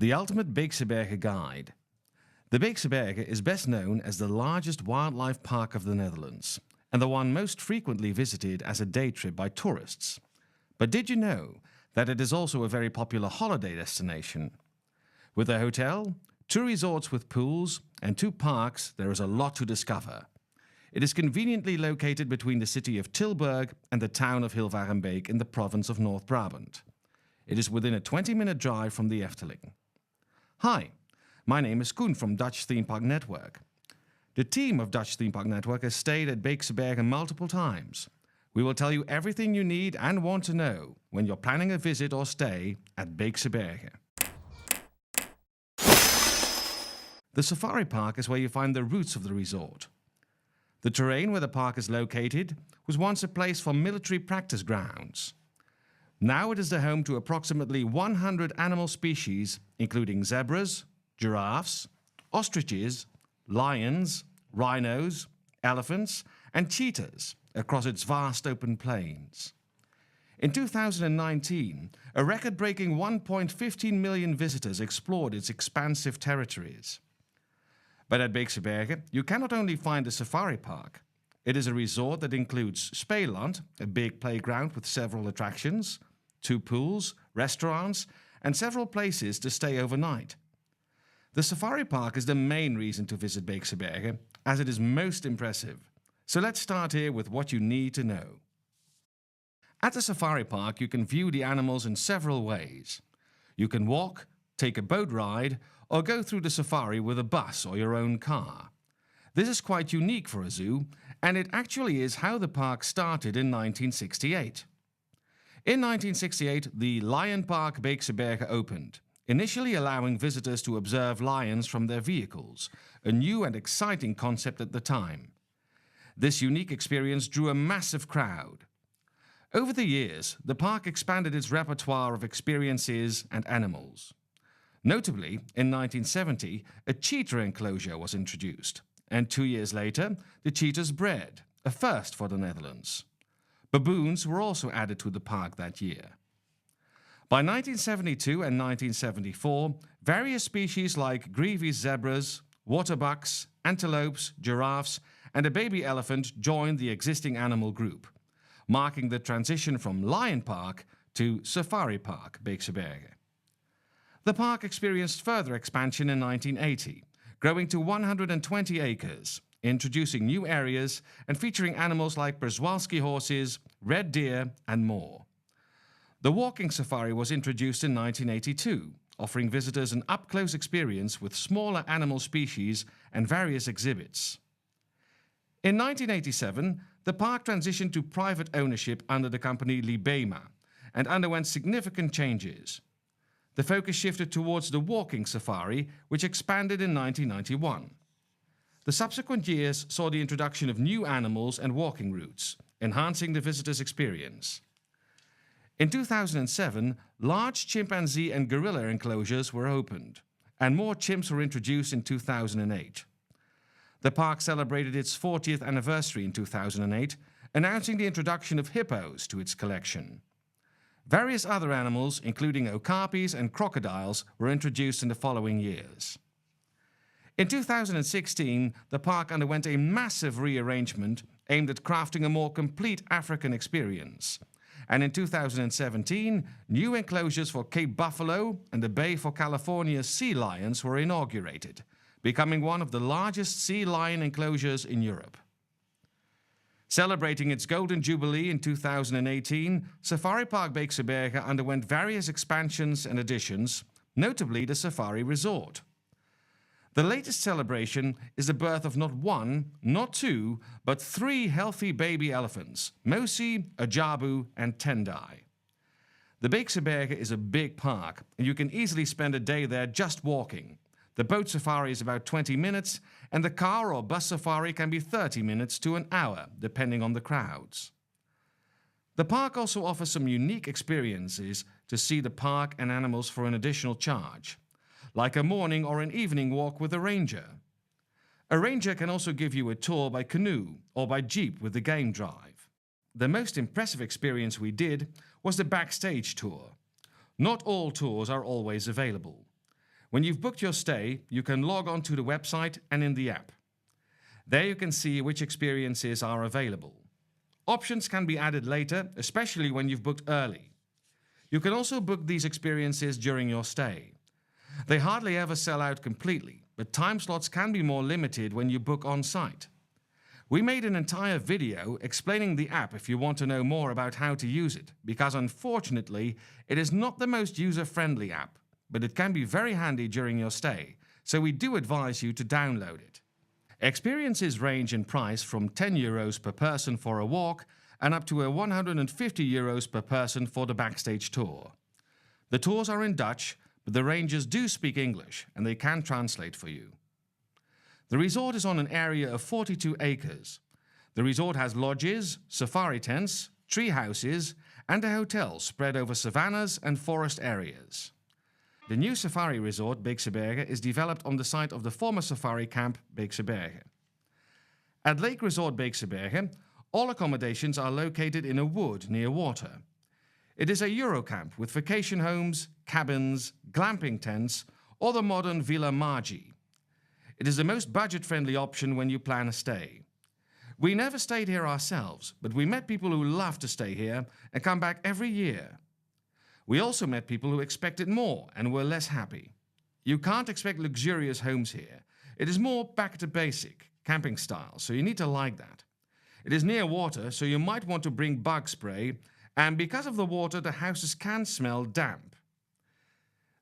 The ultimate Beekse Bergen guide. The Beekse Bergen is best known as the largest wildlife park of the Netherlands and the one most frequently visited as a day trip by tourists. But did you know that it is also a very popular holiday destination? With a hotel, 2 resorts with pools, and 2 parks, there is a lot to discover. It is conveniently located between the city of Tilburg and the town of Hilvarenbeek in the province of North Brabant. It is within a 20-minute drive from the Efteling. Hi, my name is Koen from Dutch Themepark Network. The team of Dutch Themepark Network has stayed at Beekse Bergen multiple times. We will tell you everything you need and want to know when you're planning a visit or stay at Beekse Bergen. The safari park is where you find the roots of the resort. The terrain where the park is located was once a place for military practice grounds. Now it is the home to approximately 100 animal species, including zebras, giraffes, ostriches, lions, rhinos, elephants, and cheetahs across its vast open plains. In 2019, a record-breaking 1.15 million visitors explored its expansive territories. But at Beekse Bergen, you cannot only find a safari park. It is a resort that includes Speelland, a big playground with several attractions, 2 pools, restaurants, and several places to stay overnight. The safari park is the main reason to visit Beekse Bergen, as it is most impressive. So let's start here with what you need to know. At the safari park, you can view the animals in several ways. You can walk, take a boat ride, or go through the safari with a bus or your own car. This is quite unique for a zoo, and it actually is how the park started in 1968. In 1968, the Lion Park Beekse Bergen opened, initially allowing visitors to observe lions from their vehicles, a new and exciting concept at the time. This unique experience drew a massive crowd. Over the years, the park expanded its repertoire of experiences and animals. Notably, in 1970, a cheetah enclosure was introduced, and 2 years later, the cheetahs bred, a first for the Netherlands. Baboons were also added to the park that year. By 1972 and 1974, various species like grevy's zebras, waterbucks, antelopes, giraffes, and a baby elephant joined the existing animal group, marking the transition from Lion Park to Safari Park Beekse Bergen. The park experienced further expansion in 1980, growing to 120 acres, introducing new areas and featuring animals like Przewalski horses, red deer, and more. The walking safari was introduced in 1982, offering visitors an up-close experience with smaller animal species and various exhibits. In 1987, the park transitioned to private ownership under the company Libema and underwent significant changes. The focus shifted towards the walking safari, which expanded in 1991. The subsequent years saw the introduction of new animals and walking routes, enhancing the visitor's experience. In 2007, large chimpanzee and gorilla enclosures were opened, and more chimps were introduced in 2008. The park celebrated its 40th anniversary in 2008, announcing the introduction of hippos to its collection. Various other animals, including okapis and crocodiles, were introduced in the following years. In 2016, the park underwent a massive rearrangement aimed at crafting a more complete African experience. And in 2017, new enclosures for Cape buffalo and the bay for California's sea lions were inaugurated, becoming one of the largest sea lion enclosures in Europe. Celebrating its Golden Jubilee in 2018, Safari Park Beekse Bergen underwent various expansions and additions, notably the Safari Resort. The latest celebration is the birth of not 1, not 2, but 3 healthy baby elephants, Mosi, Ajabu, and Tendai. The Beekse Bergen is a big park, and you can easily spend a day there just walking. The boat safari is about 20 minutes, and the car or bus safari can be 30 minutes to an hour, depending on the crowds. The park also offers some unique experiences to see the park and animals for an additional charge, like a morning or an evening walk with a ranger. A ranger can also give you a tour by canoe or by jeep with the game drive. The most impressive experience we did was the backstage tour. Not all tours are always available. When you've booked your stay, you can log on to the website and in the app. There you can see which experiences are available. Options can be added later, especially when you've booked early. You can also book these experiences during your stay. They hardly ever sell out completely, but time slots can be more limited when you book on site. We made an entire video explaining the app if you want to know more about how to use it, because unfortunately, it is not the most user-friendly app, but it can be very handy during your stay, so we do advise you to download it. Experiences range in price from €10 per person for a walk and up to €150 per person for the backstage tour. The tours are in Dutch, but the rangers do speak English and they can translate for you. The resort is on an area of 42 acres. The resort has lodges, safari tents, treehouses, and a hotel spread over savannas and forest areas. The new safari resort, Beekse Bergen, is developed on the site of the former safari camp, Beekse Bergen. At Lake Resort Beekse Bergen, all accommodations are located in a wood near water. It is a Eurocamp with vacation homes, cabins, glamping tents, or the modern Villa Magi. It is the most budget-friendly option when you plan a stay. We never stayed here ourselves, but we met people who love to stay here and come back every year. We also met people who expected more and were less happy. You can't expect luxurious homes here. It is more back to basic, camping style, so you need to like that. It is near water, so you might want to bring bug spray, and because of the water, the houses can smell damp.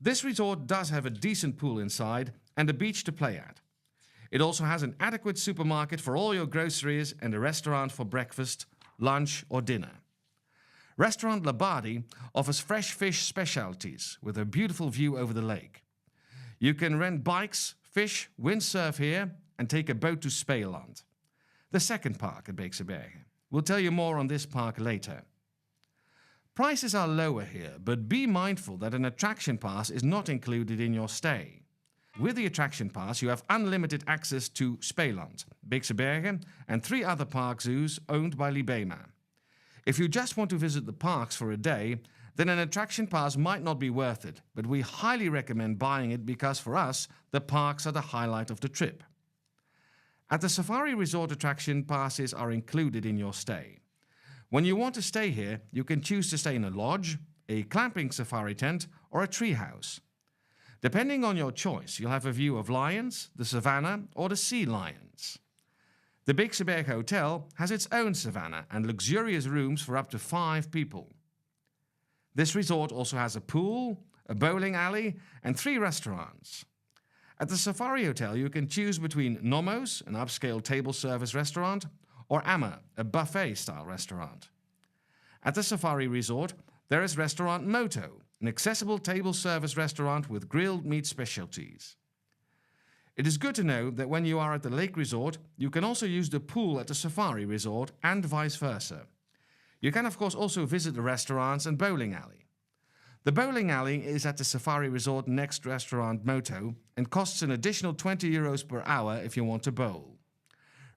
This resort does have a decent pool inside and a beach to play at. It also has an adequate supermarket for all your groceries and a restaurant for breakfast, lunch or dinner. Restaurant Labadi offers fresh fish specialties with a beautiful view over the lake. You can rent bikes, fish, windsurf here and take a boat to Speelland, the second park at Beekse Bergen. We'll tell you more on this park later. Prices are lower here, but be mindful that an attraction pass is not included in your stay. With the attraction pass, you have unlimited access to Speelland, Beekse Bergen, and 3 other park zoos owned by Libema. If you just want to visit the parks for a day, then an attraction pass might not be worth it, but we highly recommend buying it because for us, the parks are the highlight of the trip. At the Safari Resort, attraction passes are included in your stay. When you want to stay here, you can choose to stay in a lodge, a glamping safari tent, or a treehouse. Depending on your choice, you'll have a view of lions, the savannah, or the sea lions. The Beekse Bergen Hotel has its own savannah and luxurious rooms for up to 5 people. This resort also has a pool, a bowling alley, and 3 restaurants. At the Safari Hotel, you can choose between Nomos, an upscale table service restaurant, or Amma, a buffet-style restaurant. At the Safari Resort, there is restaurant Moto, an accessible table service restaurant with grilled meat specialties. It is good to know that when you are at the Lake Resort, you can also use the pool at the Safari Resort and vice versa. You can of course also visit the restaurants and bowling alley. The bowling alley is at the Safari Resort next restaurant Moto and costs an additional €20 per hour if you want to bowl.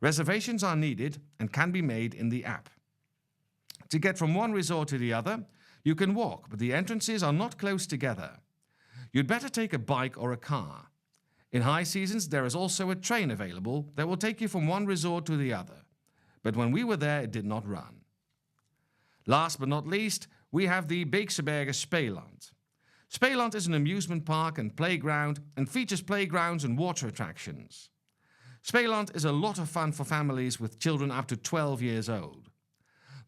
Reservations are needed and can be made in the app. To get from one resort to the other, you can walk, but the entrances are not close together. You'd better take a bike or a car. In high seasons, there is also a train available that will take you from one resort to the other. But when we were there, it did not run. Last but not least, we have the Beekse Bergen Speelland. Speelland is an amusement park and playground and features playgrounds and water attractions. Speelland is a lot of fun for families with children up to 12 years old.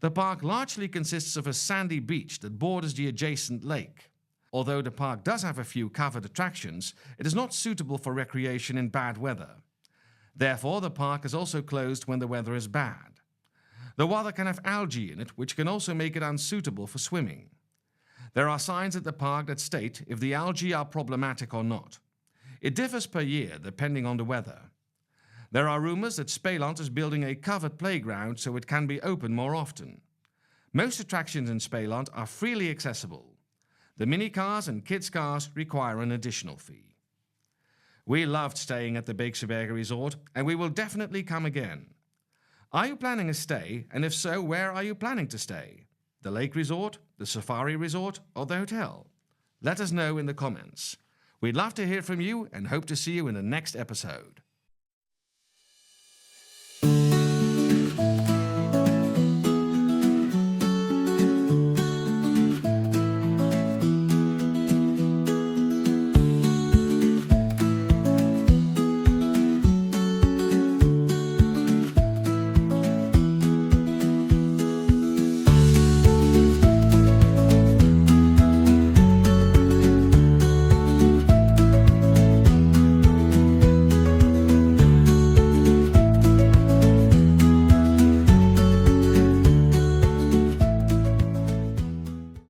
The park largely consists of a sandy beach that borders the adjacent lake. Although the park does have a few covered attractions, it is not suitable for recreation in bad weather. Therefore, the park is also closed when the weather is bad. The water can have algae in it, which can also make it unsuitable for swimming. There are signs at the park that state if the algae are problematic or not. It differs per year, depending on the weather. There are rumors that Speelland is building a covered playground so it can be open more often. Most attractions in Speelland are freely accessible. The mini-cars and kids' cars require an additional fee. We loved staying at the Beekse Bergen Resort and we will definitely come again. Are you planning a stay, and if so, where are you planning to stay? The Lake Resort, the Safari Resort or the hotel? Let us know in the comments. We'd love to hear from you and hope to see you in the next episode.